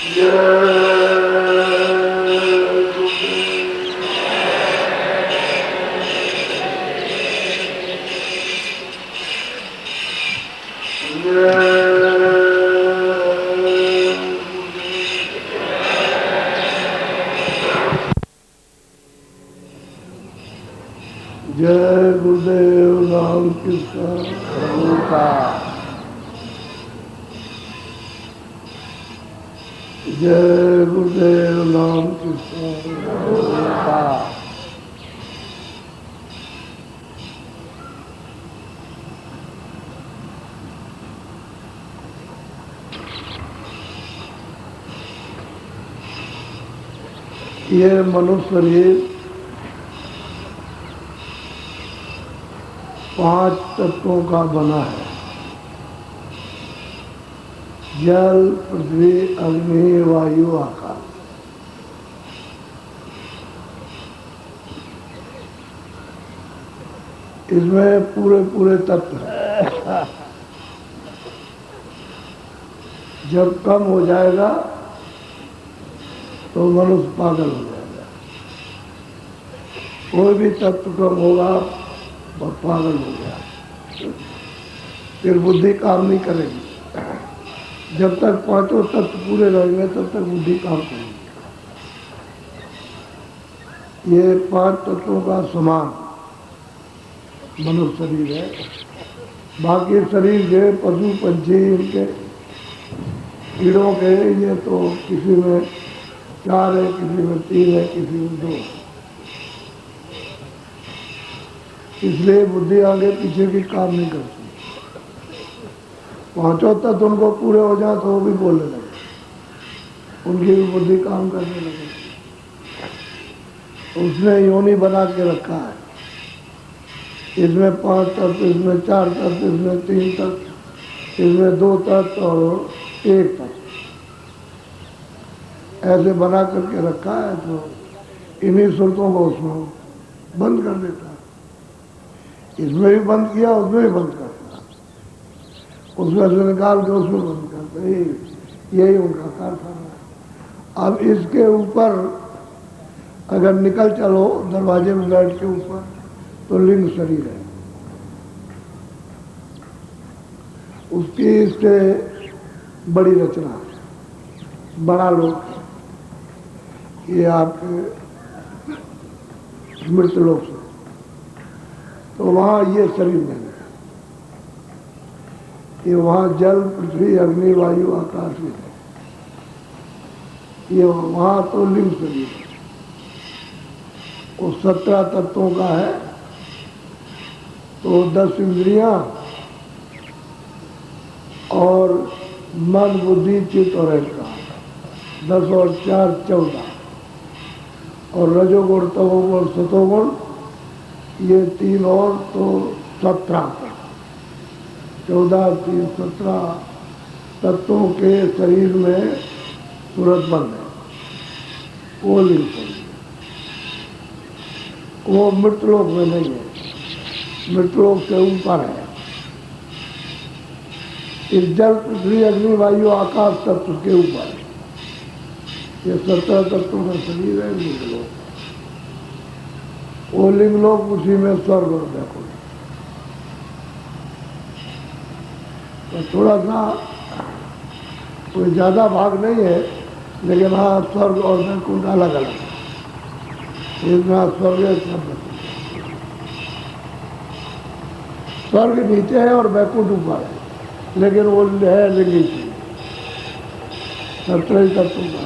जय गुरुदेव नाम किसका प्रभु का। जय गुरुदेव नाम किसका प्रभु का। ये मनुष्य शरीर 5 तत्वों का बना है। जल, पृथ्वी, अग्नि, वायु, आकाश। इसमें पूरे पूरे तत्व हैं। जब कम हो जाएगा तो मनुष्य पागल हो जाएगा। कोई भी तत्व कम होगा और पागल हो गया, फिर बुद्धि काम नहीं करेगी। जब तक 5 तत्व पूरे रहेंगे तब तक बुद्धि काम करेगी। ये 5 तत्वों का समान मनुष्य शरीर है। बाकी शरीर जो पशु पंछी इनके कीड़ों के, ये तो किसी में 4 है, किसी में 3 है, किसी में 2। इसलिए बुद्धि आगे पीछे की काम नहीं करती। 5 तत्व उनको पूरे हो जाए तो वो भी बोलने लगे, उनकी भी बुद्धि काम करने लगे। उसने योनि बना के रखा है। इसमें 5 तत्व, इसमें 4 तत्व, इसमें 3 तत्व, इसमें 2 तत्व और 1 तत्व, ऐसे बना करके रखा है। तो इन्हीं सुरतों को उसमें बंद कर देता है। इसमें भी बंद किया, उसमें भी बंद करता, उसमें से निकाल के उसमें बंद करता। यही उनका कारखाना है। अब इसके ऊपर अगर निकल चलो दरवाजे में बैठ के ऊपर, तो लिंग शरीर है। उसकी इससे बड़ी रचना है, बड़ा लोक है। ये आपके मृत लोक से, तो वहाँ ये शरीर नहीं है। ये वहाँ जल, पृथ्वी, अग्नि, वायु, आकाश भी है। ये वहाँ तो लिंग शरीर है। वो 17 तत्वों का है। तो 10 इंद्रियां और मन, बुद्धि, चित्त और अहंकार, 10 और 4 14, और रजोगुण, तमोगुण, सतोगुण, ये 3 और तो 17, 14, 3, 17 तत्वों के शरीर में सूरत बंद है। वो लिंग शरीर, वो मृतलोक में नहीं है, मृतलोक से ऊपर है। इस जल, पृथ्वी, अग्नि, वायु, आकाश तत्व के ऊपर है। ये 17 तत्वों का शरीर है लिंगलोक। वो लिंगलोक, उसी में स्वर्ग और वैकुंठ। तो थोड़ा सा कोई ज़्यादा भाग नहीं है, लेकिन हाँ स्वर्ग और वैकुंठ अलग अलग है। इसमें स्वर्ग है, स्वर्ग नीचे है और वैकुंठ ऊपर है, लेकिन वो है लिंगी से 17 तत्वों का।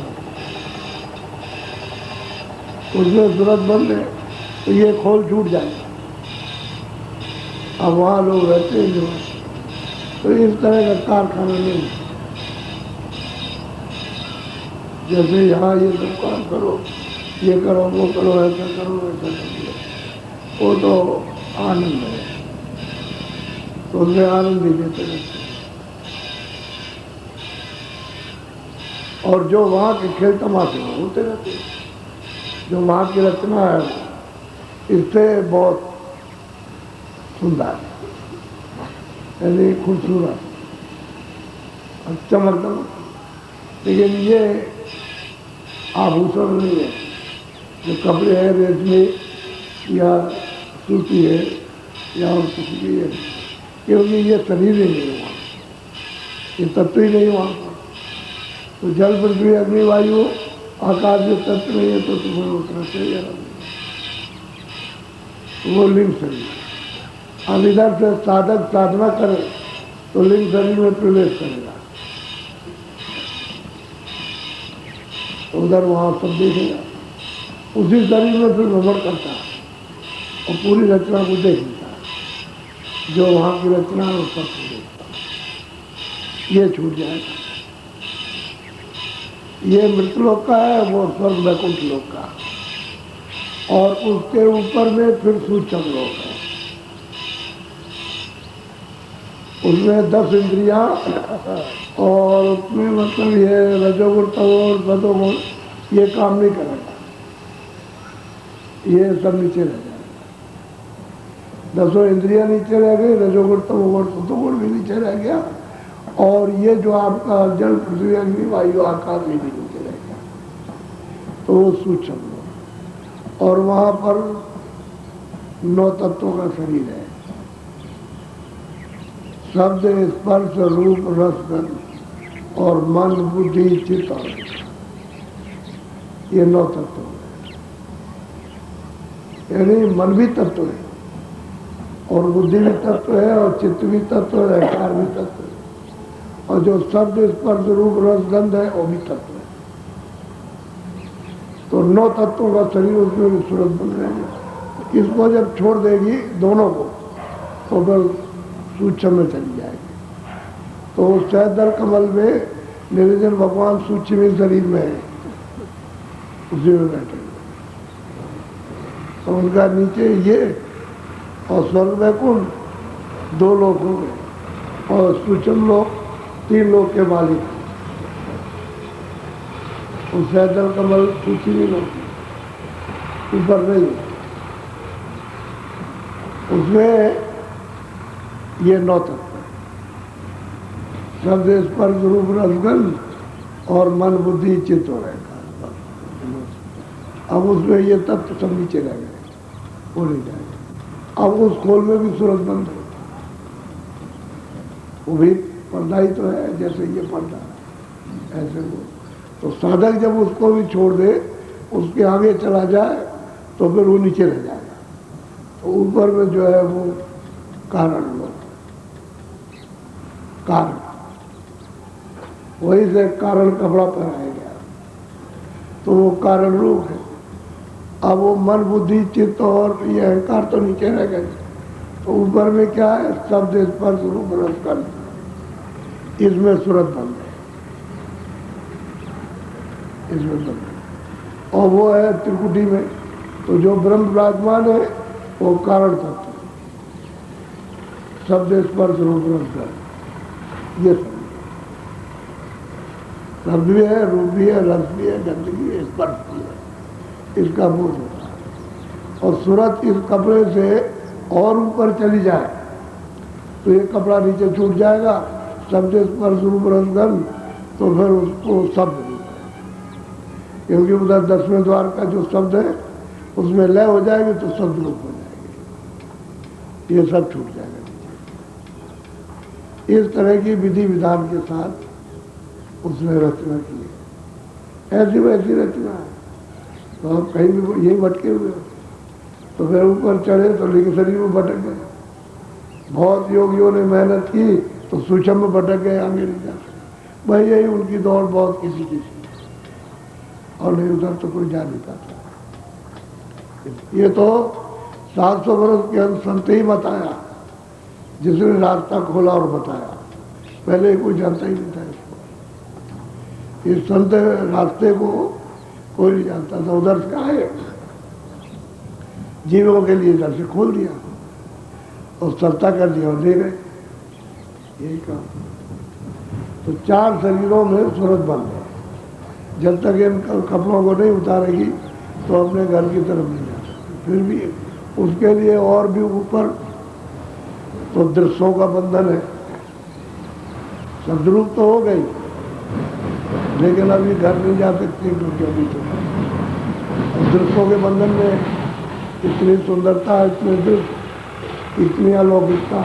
उसमें सूरत बंद है, तो ये खोल छूट जाएगा। अब वहाँ लोग रहते हैं जो, तो इस तरह का कारखाना नहीं है। जैसे यहाँ ये सब काम करो, ये करो, वो करो, ऐसा करो, ऐसा करो, वो तो आनंद है। तो उसमें आनंद ही देते रहते। और जो वहाँ के खेल तमाशे होते रहते हैं, जो वहाँ की रचना है इससे बहुत सुंदर, यानी खूबसूरत और चमकदम। लेकिन ये आभूषण नहीं है, जो कपड़े हैं रेशमी या सूती है या और कुछ भी है, क्योंकि ये शरीर ही नहीं वहाँ, ये तत्व ही नहीं वहाँ पर। तो जल पृथ्वी अग्नि वायु आकाश जो तत्व नहीं है तो तुम्हें उतना चाहिए, वो लिंग शरीर। अब इधर से साधक साधना करे तो लिंग शरीर में प्रवेश करेगा, उधर वहाँ सब देखेगा, उसी शरीर में फिर भ्रमण करता है और पूरी रचना को देख लेता है, जो वहाँ की रचना है उस पर देखता है। ये छूट जाएगा। ये मृतलोक का है, वो स्वर्ग वैकुंठ लोक का, और उसके ऊपर में फिर सूक्ष्म लोक है। उसमें 10 इंद्रियां और उसमें मतलब ये रजोगुण तमोगुण सतोगुण ये काम नहीं करेगा, ये सब नीचे रह जाएगा। 10 इंद्रियां नीचे रह गई, रजोगुण तमोगुण सतोगुण भी नीचे रह गया, और ये जो आपका जल पृथ्वी अग्नि वायु आकाश भी नीचे रह गया, तो वो सूक्ष्म लोक। और वहाँ पर 9 तत्वों का शरीर है, शब्द स्पर्श रूप रस गंध और मन बुद्धि चित्त, ये 9 तत्व है। यानी मन भी तत्व है और बुद्धि भी तत्व है और चित्त भी तत्व है, अहंकार भी तत्व है, और जो शब्द स्पर्श रूप रस गंध है वो भी तत्व है। तो 9 तत्वों का शरीर उसमें भी सूरत बन रहेगा। इसको जब छोड़ देगी दोनों को तो फिर सूक्ष्म में चली जाएगी। तो सहदल कमल में निरंजन भगवान सूक्ष्म शरीर में है, उसी में बैठे। तो उनका नीचे ये और स्वर्ग वैकुंठ 2 लोक हो गए, और सूक्ष्म लोक 3 लोक के मालिक। उस सहदल कमल सूक्ष्म लोक ऊपर नहीं, उसमें ये 9 तत्व, शब्द स्पर्श रूप रसगंध और मन बुद्धि चित्त हो रहेगा। अब उसमें ये तत्व सब नीचे रह गए, वो नहीं जाएगा। अब उस खोल में भी सूरत बंद है, वो भी पर्दा ही तो है, जैसे ये पर्दा है ऐसे वो। तो साधक जब उसको भी छोड़ दे, उसके आगे चला जाए तो फिर वो नीचे रह जाएगा। तो ऊपर में जो है वो कारण लोग, कारण, वही से कारण कपड़ा पहनाया गया, तो वो कारण रूप है। अब वो मन बुद्धि चित्त और ये अहंकार तो नीचे रह गए, तो ऊपर में क्या है, शब्द स्पर्श रूप रस गंध, इसमें सूरत बंद है, इसमें बंद है। और वो है त्रिकुटी में, तो जो ब्रह्म विराजमान है वो कारण तत्व, शब्द स्पर्श रूप रस गंध, ये शब्द भी है, रूप भी है, रस भी है, गंध भी है, स्पर्श भी है, इसका बोध होता है। और सूरत इस कपड़े से और ऊपर चली जाए तो ये कपड़ा नीचे छूट जाएगा, शब्द स्पर्श रूप रस गंध, तो फिर उसको शब्द रूप है, क्योंकि उधर 10वें द्वार का जो शब्द है उसमें लय हो जाएगी तो शब्द रूप हो जाएगी, ये सब छूट जाएगा। इस तरह की विधि विधान के साथ उसने रचना की है, ऐसी वैसी रचना है। तो आप कहीं भी यही भटके हुए हो, तो फिर ऊपर चढ़े तो लिंग शरीर में भटक गए, बहुत योगियों ने मेहनत की तो सूक्ष्म में भटक गए, आगे नहीं जा सकते। भाई यही उनकी दौड़ बहुत किसी की, और नहीं उधर तो कोई जा नहीं पाता। ये तो 700 वर्ष के अंत संत ही बताया, जिसने रास्ता खोला और बताया, पहले कोई जानता ही नहीं था इसको। इस संत रास्ते को कोई नहीं जानता था, उधर से आए, जीवों के लिए इधर से खोल दिया और सत्ता कर दिया और ले गए, यही काम। तो 4 शरीरों में सूरत बंद है, जब तक इन कपड़ों को नहीं उतारेगी तो अपने घर की तरफ नहीं जा सकती। फिर भी उसके लिए और भी ऊपर तो दृश्यों का बंधन है, शब्दरूप तो हो गई, लेकिन अभी घर नहीं जा सकते क्योंकि अभी तो दृश्यों के बंधन में इतनी सुंदरता, इतने दृश्य, इतनी अलौकिकता,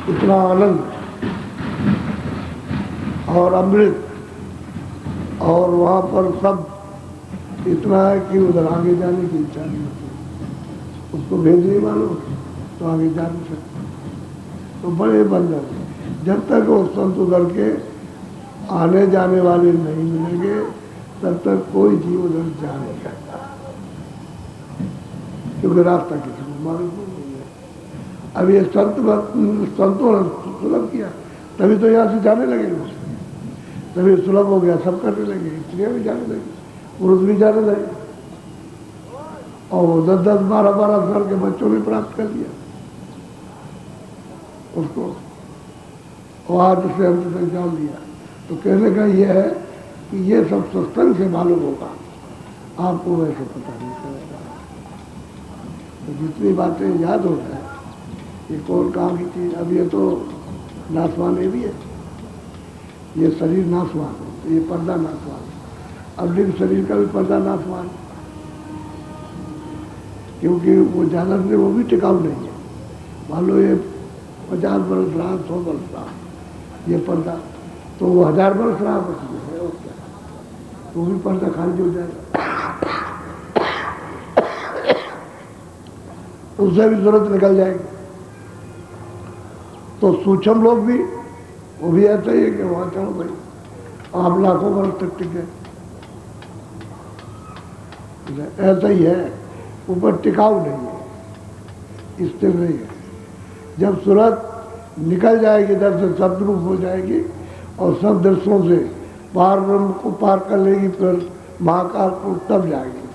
इतना आनंद और अमृत, और वहाँ पर सब इतना है कि उधर आगे जाने की इच्छा नहीं होती। उसको भेज नहीं मालूम तो आगे जा नहीं सकते। तो बड़े बंधन, जब तक वो संत उधर के आने जाने वाले नहीं मिलेंगे तब तक कोई जीव उधर जा नहीं सकता, क्योंकि रास्ता किसी को मालूम नहीं है। अब ये संतों ने सुलभ किया तभी तो यहाँ से जाने लगे लोग, तभी सुलभ हो गया, सब करने लगे, स्त्रियाँ भी जाने लगी, पुरुष भी जाने लगे, और 10-10, 12-12 साल के बच्चों ने प्राप्त कर लिया उसको, और आज से अंत तक जान लिया। तो कहने का ये है कि ये सब सत्संग से मालूम होगा, आपको वैसे पता नहीं चलेगा। तो जितनी बातें याद हो जाए, ये कौन कहाँ की चीज, अब ये तो नासवान ये भी है, ये शरीर नासवान है, ये पर्दा नासवान है, अब लेकिन शरीर का भी पर्दा नासवान है, क्योंकि वो ज़्यादा से वो भी टिकाऊ नहीं है। मान लो ये 50 बरस रहा, 100 बरस रहा ये पर्दा, तो वो 1000 बरस रहा बस है, और क्या, वो भी पर्दा खाली हो जाएगा, उससे भी जरूरत निकल जाएगी। तो सूक्ष्म लोग भी, वो भी ऐसा ही है कि वहाँ चलो भाई, आप लाखों बरस तक टिके, ऐसा ही है, ऊपर टिकाऊ नहीं है, स्थिर नहीं है। जब सूरत निकल जाएगी इधर से, सद्रूप हो जाएगी और सब दृश्यों से पार ब्रह्म को पार कर लेगी, फिर महाकाल को तब जाएगी,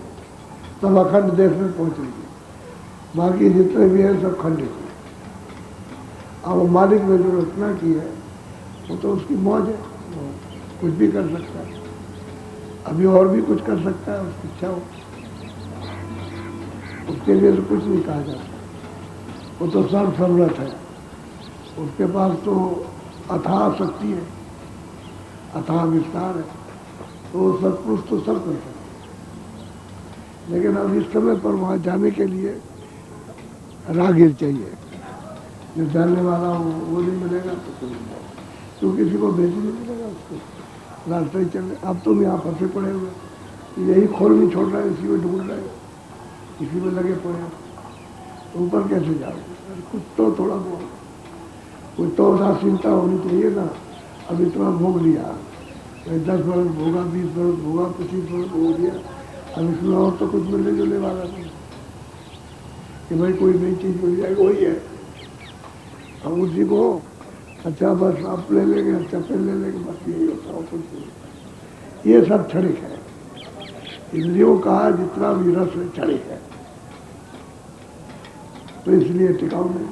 तब अखंड देश में पहुंचेगी। बाकी जितने भी हैं सब खंडित हैं। अब मालिक ने जो रचना की है वो तो उसकी मौज है, वो कुछ भी कर सकता है, अभी और भी कुछ कर सकता है, उसकी इच्छा हो, उसके लिए तो कुछ नहीं कहा जाता। वो तो सर्व समर्थ है, उसके पास तो अथाह शक्ति है, अथाह विस्तार है, तो वो सब कुछ तो सब कर सकते हैं। लेकिन अब इस समय पर वहाँ जाने के लिए राहगीर चाहिए, जो जानने वाला हो वो नहीं मिलेगा तो कोई नहीं, तो किसी को भेज नहीं मिलेगा उसको, रास्ते ही चल। अब तुम यहाँ फंसे पड़े हुए, यही खोल नहीं छोड़ रहे, इसी में ढूंढ रहे, इसी में लगे पड़े, तो ऊपर कैसे जाओगे? कुछ तो थोड़ा बहुत, कुछ तो उदासीनता होनी चाहिए ना। अब इतना भोग लिया, 10 बरस भोगा, 20 बरस भोगा, 25 बरस भोग लिया, अब इसमें और तो कुछ मिलने जुलने वाला नहीं कि भाई कोई नई चीज मिल जाएगी, वही है। हम उसी को अच्छा बस आप ले लेंगे, अच्छा फिर ले लेंगे, बस यही होता है, कुछ नहीं। ये सब क्षणिक है, इंद्रियों का जितना भी रस है क्षणिक है, तो इसलिए टिकाऊ नहीं,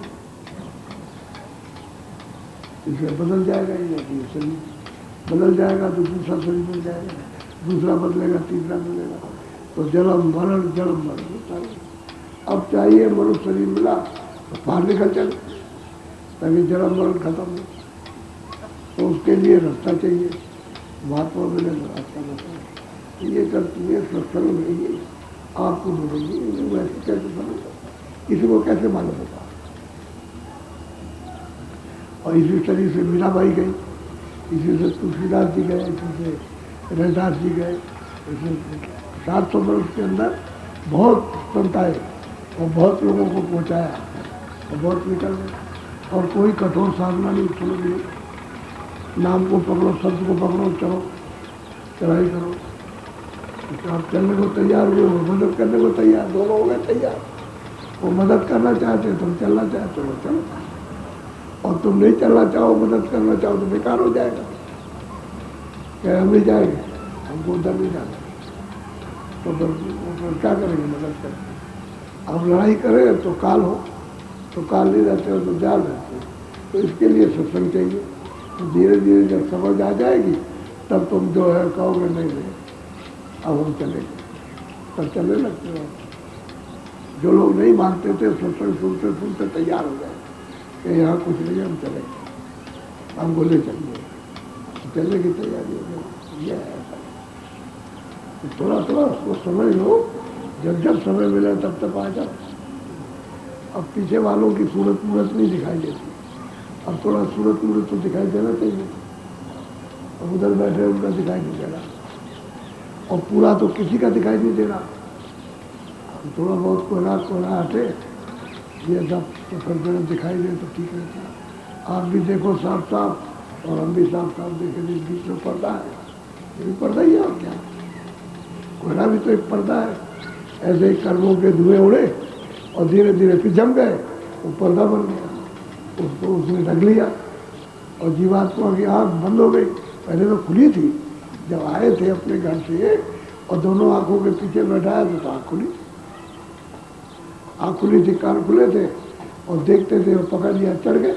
इसे बदल जाएगा ये शरीर बदल जाएगा तो दूसरा शरीर मिल जाएगा, दूसरा बदलेगा, तीसरा मिलेगा, तो जन्म मरण होता है। अब चाहिए मनुष्य शरीर मिला तो बाहर निकल चले, तभी जन्म मरण खत्म हो, तो उसके लिए रास्ता चाहिए, महात्मा मिले तो रास्ता बताए, ये करती है सत्संग नहीं है, आपको मिलेगी, वैसे कैसे समझ, किसी को कैसे मालूम होगा। और इसी शरीर से मीराबाई गई, इसी से तुलसीदास जी गए, इसी से रैदास जी गए, इसी 700 वर्ष के अंदर बहुत संत आए और बहुत लोगों को पहुंचाया और बहुत निकल गए, और कोई कठोर साधना नहीं, चलो नहीं, नाम को पकड़ो, शब्द को पकड़ो, चलो चढ़ाई करो, तो आप चलने को तैयार हुए, वो मदद करने को तैयार, दोनों हो गए तैयार। वो मदद करना चाहते, तुम चलना चाहते हो चलो, और तुम नहीं चलना चाहो, मदद करना चाहो तो बेकार हो जाएगा, क्या हम नहीं जाएंगे, हमको उधर नहीं जाना, तो क्या करेंगे मदद करेंगे। अब लड़ाई करें तो काल हो, तो काल नहीं रहते हो तो जाल रहते हो, तो इसके लिए सत्संग चाहिए। तो धीरे धीरे जब समझ आ जाएगी तब तुम जो है कहोगे नहीं नहीं अब हम चलेंगे, तब चलने लगते हो। जो लोग नहीं मानते थे सत्संग सुनते सुनते तैयार हो गए कि यहाँ कुछ नहीं, हम चलेंगे, हम बोले चलिए, चलने की तैयारी हो गई। ये है। तो थोड़ा थोड़ा उसको समझ लो, जब जब समय मिले तब तक आ जाओ। अब पीछे वालों की सूरत मूरत नहीं दिखाई देती, अब थोड़ा सूरत मूरत तो दिखाई देना चाहिए। अब उधर बैठे उनका दिखाई नहीं दे रहा, और पूरा तो किसी का दिखाई नहीं दे रहा। थोड़ा बहुत कोना हटे, ये सब तो फिर दिखाई दे तो ठीक रहता। आप भी देखो साफ साफ और हम भी साफ साफ देखें, बीच में पर्दा है, ये भी पर्दा ही है और क्या। कोयला भी तो एक पर्दा है। ऐसे ही कर्मों के धुएं उड़े और धीरे धीरे फिर जम गए, वो पर्दा बन गया, उसको उसने ढक लिया और जीवात्मा की आँख बंद हो गई। पहले तो खुली थी, जब आए थे अपने घर से और दोनों आंखों के पीछे बैठाया तो आँख खुली, आँख खुली थी, कान खुले थे और देखते थे और पकड़ लिया, चढ़ गए।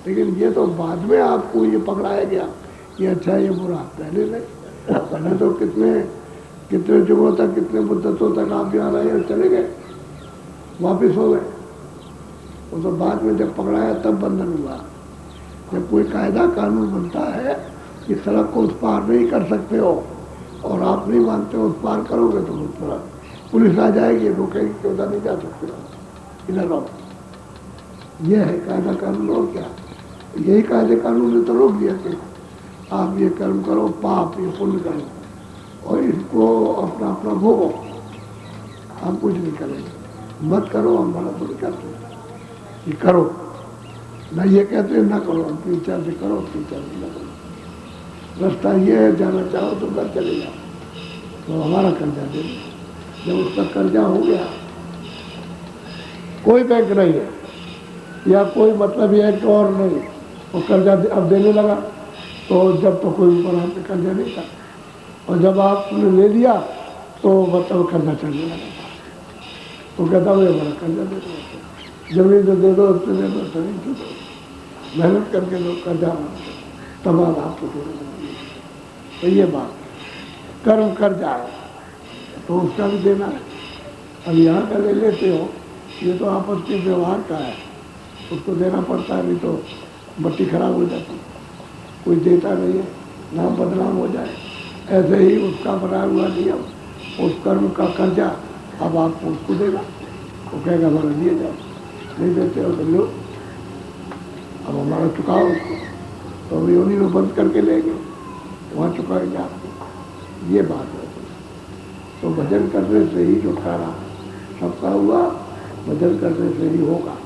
लेकिन ये तो बाद में आपको ये पकड़ाया गया कि अच्छा ये बुरा, पहले नहीं। पहले तो कितने जुगों तक, कितने मुद्दतों तक आप यहाँ रहे और चले गए, वापिस हो गए। वो तो बाद में जब पकड़ाया तब बंधन हुआ। जब कोई कायदा कानून बनता है कि सड़क को उस पार नहीं कर सकते हो और आप नहीं मानते हो, उस पार करोगे तो उस पर पुलिस आ जाएगी, रोकेगी कि उधर नहीं जा सकते हो, इधर आओ। यह है कायदा कानून, और क्या। यही कायदे कानून ने तो रोक दिया कि आप ये कर्म करो, पाप ये पुण्य करो और इसको अपना अपना भोगो, हम कुछ नहीं करेंगे, मत करो, हम बड़ा थोड़ी करते ये करो ना, ये कहते हैं ना करो, हम अपनी इच्छा से करो, अपनी इच्छा से ना करो। रास्ता ये है, जाना चाहो तो घर चले जाओ, तो हमारा कर्जा दे दो। जब उसका कर्जा हो गया, कोई बैंक नहीं है या कोई मतलब ये है कि और नहीं, वो कर्जा अब देने लगा, तो जब तो कोई ऊपर आप पे कर्जा नहीं था, और जब आपने ले लिया तो मतलब कर्जा चढ़ने लगा, तो कहता मुझे बड़ा कर्जा दे दो, जमीन तो दे दो, उसमें दे दो, जमीन तो दो, मेहनत करके दो, कर्जा तब आपको देने लगा। तो ये बात कर्म कर्जा है, तो उसका भी देना है। अब यहाँ का ले लेते हो, ये तो आपस के व्यवहार का है, उसको देना पड़ता है, नहीं तो बत्ती खराब हो जाती, कोई देता नहीं है, नाम बदनाम हो जाए। ऐसे ही उसका बनाया हुआ नियम, उस कर्म का कर्जा अब आपको उसको देना, वो कहेगा हमारा दिए जाओ, नहीं देते हो तो लो, अब हमारा चुकाओ उसको, तो अभी उन्हीं में बंद करके लेंगे, वहाँ चुकाएंगे आपको। ये बात है। तो भजन करने से ही छुटकारा सबका हुआ, भजन करने से ही होगा,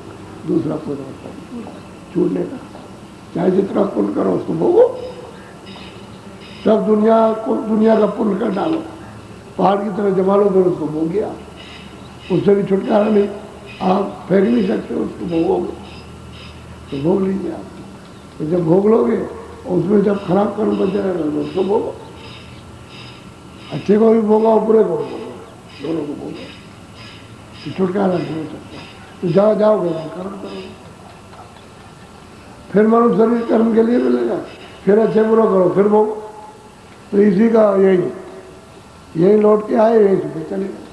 दूसरा कोई रास्ता नहीं छूटने का। चाहे जितना पुण्य करो उसको भोगो, सब दुनिया का पुण्य कर डालो, पहाड़ की तरह जमा लो, फिर उसको भोग गया, उससे भी छुटकारा नहीं, आप फेंक नहीं सकते, उसको भोगोगे तो भोग लीजिए आप। तो जब भोग लोगे उसमें जब खराब कर्म बच जाएगा तो उसको भोगो, अच्छे को भी भोगा और बुरे को भी भोगो, दोनों को भोगो, छुटकारा नहीं हो सकता। तो जाओगे कर्म करोगे, फिर मनुष्य शरीर कर्म के लिए मिलेगा, फिर अच्छे बुरा करो, फिर भोगो। तो इसी का यही लौट के आए, यही से चले गए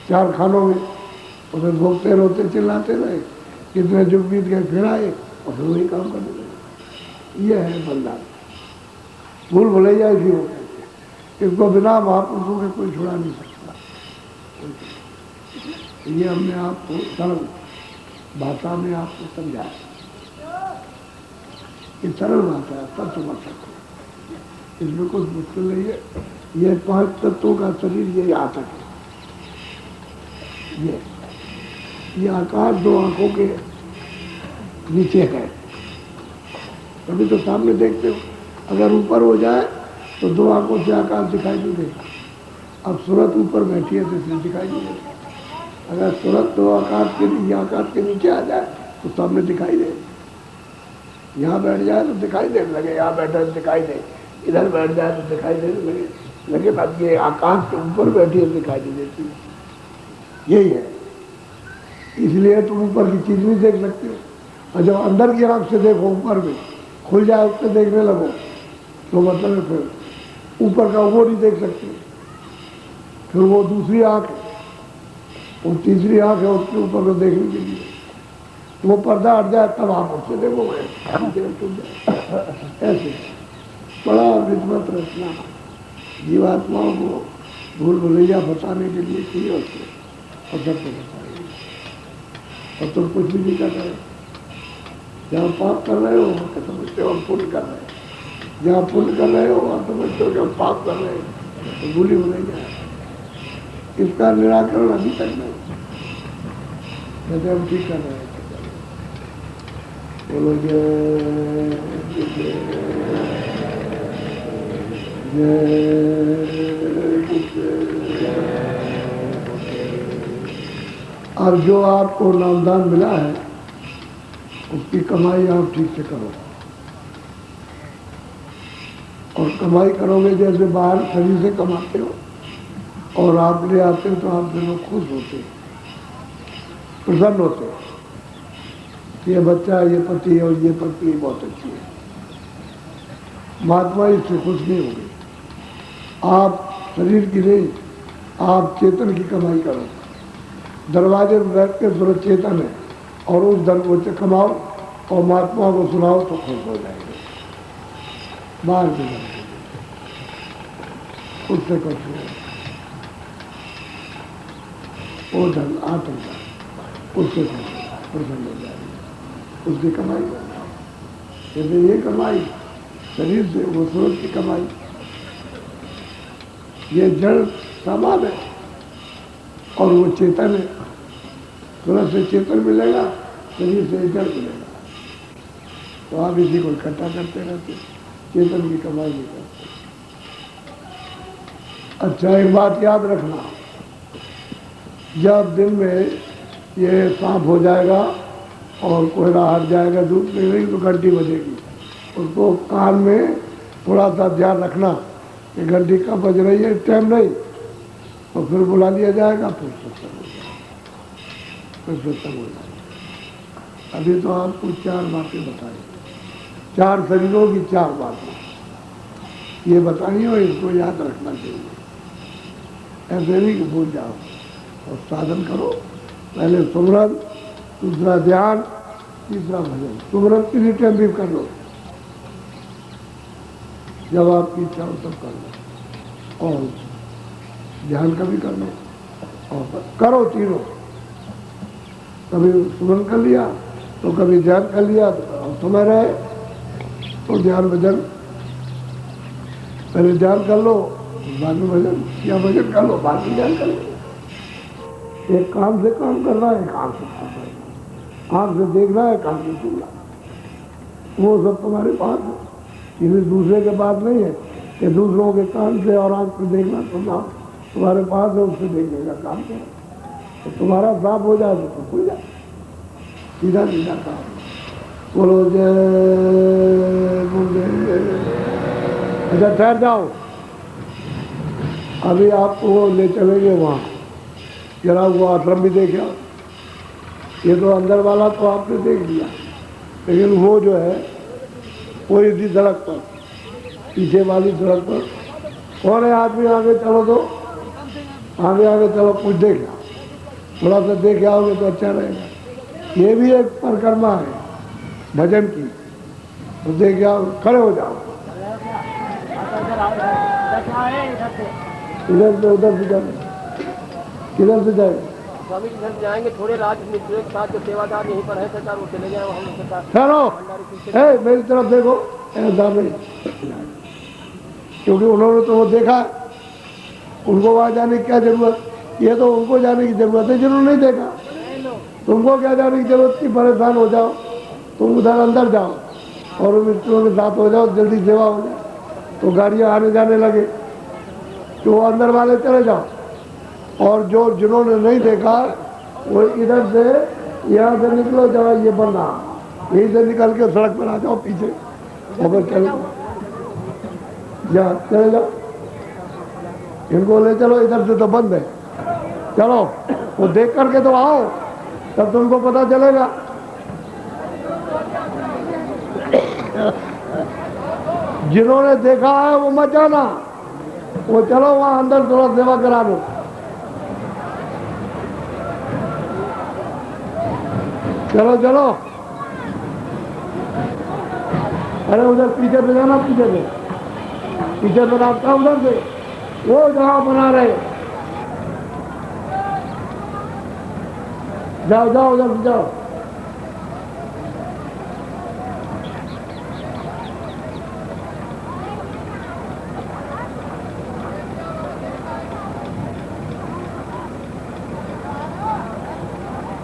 चार खानों में, उधर भोगते रोते चिल्लाते रहे, कितने जुग बीत गए, फिर आए और फिर वही काम करने लगे। ये है बंदा, भूल भुलैया इसी हो कहते, इसको बिना महापुरुषों के कोई छुड़ा नहीं सकता। ये हमने आपको सरल भाषा में आपको समझाया, ये सरल भाषा है, सब समझ सकते, इसमें कुछ मुश्किल नहीं है। ये 5 तत्वों का शरीर ये आतक है, ये आकाश 2 आंखों के नीचे है, कभी तो सामने देखते हो, अगर ऊपर हो जाए तो 2 आंखों से आकाश दिखाई नहीं देगा। अब सूरत ऊपर बैठी है तो इसलिए दिखाई नहीं देगा, अगर सूरत 2 आकाश के नीचे आ जाए तो सामने दिखाई दे, यहाँ बैठ जाए तो दिखाई देने लगे, यहाँ बैठा तो दिखाई दे, इधर बैठ जाए तो दिखाई देने लगे, लेकिन अब ये आकाश के ऊपर बैठी है दिखाई नहीं देती, यही है। इसलिए तुम ऊपर की चीज नहीं देख सकते हो, और जब अंदर की आंख से देखो, ऊपर में खुल जाए, उससे देखने लगो, तो मतलब फिर ऊपर का वो नहीं देख सकते, फिर वो दूसरी आंख है, वो तीसरी आंख है उसके ऊपर को देखने के लिए, वो पर्दा हट जाए तब आप उससे देखोगे, ऐसे बड़ा विद्वत रचना जीवात्माओं को भूल भुलैया बताने के लिए की होते और सबको बताइए। और तुम कुछ भी नहीं कर रहे, जहाँ पाप कर रहे हो वहाँ समझते हो हम पुण्य कर रहे हैं, जहाँ पुण्य कर रहे हो वहाँ समझते हो कि हम पाप कर रहे हैं, तो भूली भुलैया। इसका निराकरण अभी तक नहीं, जैसे हम ठीक कर रहे हैं। बोलो जय और जो आपको नामदान मिला है उसकी कमाई आप ठीक से करो। और कमाई करोगे जैसे बाहर शरीर से कमाते हो और आप ले आते हो तो आप दोनों खुश होते, प्रसन्न होते। ये बच्चा, ये पति और ये पत्नी बहुत अच्छी है। महात्मा इससे खुश नहीं होंगे। आप शरीर की नहीं, आप चेतन की कमाई करो। दरवाजे पर बैठ के सूरज चेतन है और उस धन को कमाओ और महात्मा को सुनाओ तो खुश हो जाएंगे। बाहर के धन उससे कुछ नहीं, वो धन आत्म का, उससे प्रसन्न हो जाएगा। उसकी कमाई करना, जैसे ये कमाई शरीर से, वो सूरज की कमाई। ये जड़ सामान है और वो चेतन है। सूरज से चेतन मिलेगा, शरीर से जड़ मिलेगा। तो आप इसी को इकट्ठा करते रहते, चेतन की कमाई नहीं करते। अच्छा, एक बात याद रखना, जब दिन में ये सांप हो जाएगा और कोयला हट जाएगा, धूप निकलेगी तो घंटी बजेगी। उसको कान में थोड़ा सा ध्यान रखना कि घंटी कब बज रही है, टाइम नहीं, और फिर बुला लिया जाएगा, फिर सत्संग हो जाएगा, फिर सत्संग हो जाएगा। अभी तो आपको 4 बातें बताई, 4 शरीरों की 4 बातें ये बताई और इसको याद रखना चाहिए। ऐसे नहीं कि भूल जाओ। और साधन करो, पहले सुमरन, दूसरा ध्यान, तीसरा भजन। सुमरन किसी टाइम भी कर लो, जब आपकी इच्छा हो तब कर लो, और ध्यान का भी कर लो, और करो तीनों। कभी सुमरन कर लिया तो कभी ध्यान कर लिया, तो समय रहे तो ध्यान भजन, पहले ध्यान कर लो बाद में भजन, या भजन कर लो बाद में ध्यान कर लो। एक काम से काम करना है, काम से काम करना, आँख से देखना है, कान से सुनना, वो सब तुम्हारे पास है। किसी दूसरे के पास नहीं है कि दूसरों के कान से और आँख से देखना सुनना तुम्हारे पास है, उससे देखने का काम करो। तो तुम्हारा साफ हो जाए तो खुल जाए, सीधा सीधा काम। बोलो जय गुरुदेव। अच्छा, ठहर जाओ, अभी आपको ले चलेंगे वहाँ, जरा वो आश्रम भी देख आओ। ये तो अंदर वाला तो आपने देख लिया, लेकिन वो जो है वो इसी सड़क पर, पीछे वाली सड़क पर कौन है आदमी, आगे चलो तो आगे आगे चलो, कुछ देख आओ, थोड़ा सा देख आओगे तो अच्छा रहेगा। ये भी एक परिक्रमा है भजन की, तो देख आओ, खड़े हो जाओ, इधर से उधर से जाए, किधर से जाए स्वामी जी घर जाएंगे, थोड़े राज मित्रों के साथ जो सेवादार यहीं पर है सरकार, वो चले जाए, हम उनके साथ। ठहरो, मेरी तरफ देखो, ऐसा नहीं, क्योंकि उन्होंने तो वो देखा, उनको वहाँ जाने की क्या जरूरत, ये तो उनको जाने की जरूरत है जिन्होंने नहीं देखा। तुमको क्या जाने की जरूरत थी, परेशान हो जाओ, तुम उधर अंदर जाओ और मित्रों के साथ हो जाओ, जल्दी सेवा हो जाए, तो गाड़ियाँ आने जाने लगे, तो अंदर वाले चले जाओ। और जो जिन्होंने नहीं देखा वो इधर से, यहाँ से निकलो, जरा ये बंद रहा, यहीं से निकल के सड़क पर आ जाओ पीछे, और फिर चले जाओ, चले जाओ, इनको ले चलो, इधर से तो बंद है, चलो वो देख करके तो आओ, तब तुमको पता चलेगा। जिन्होंने देखा है वो मत जाना, वो चलो वहाँ अंदर थोड़ा सेवा करा दो। चलो चलो, अरे उधर पीछे से जाना, पीछे से पीछे तो रास्ता उधर से वो जहाँ बना रहे, जाओ जाओ उधर से जाओ।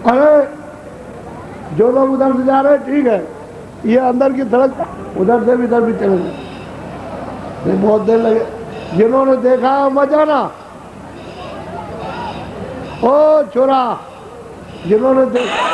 अरे जो लोग उधर से जा रहे हैं ठीक है, ये अंदर की सड़क उधर से भी इधर भी चले जाए, बहुत देर लगे। जिन्होंने देखा मत जाना, ओ छोरा, जिन्होंने देखा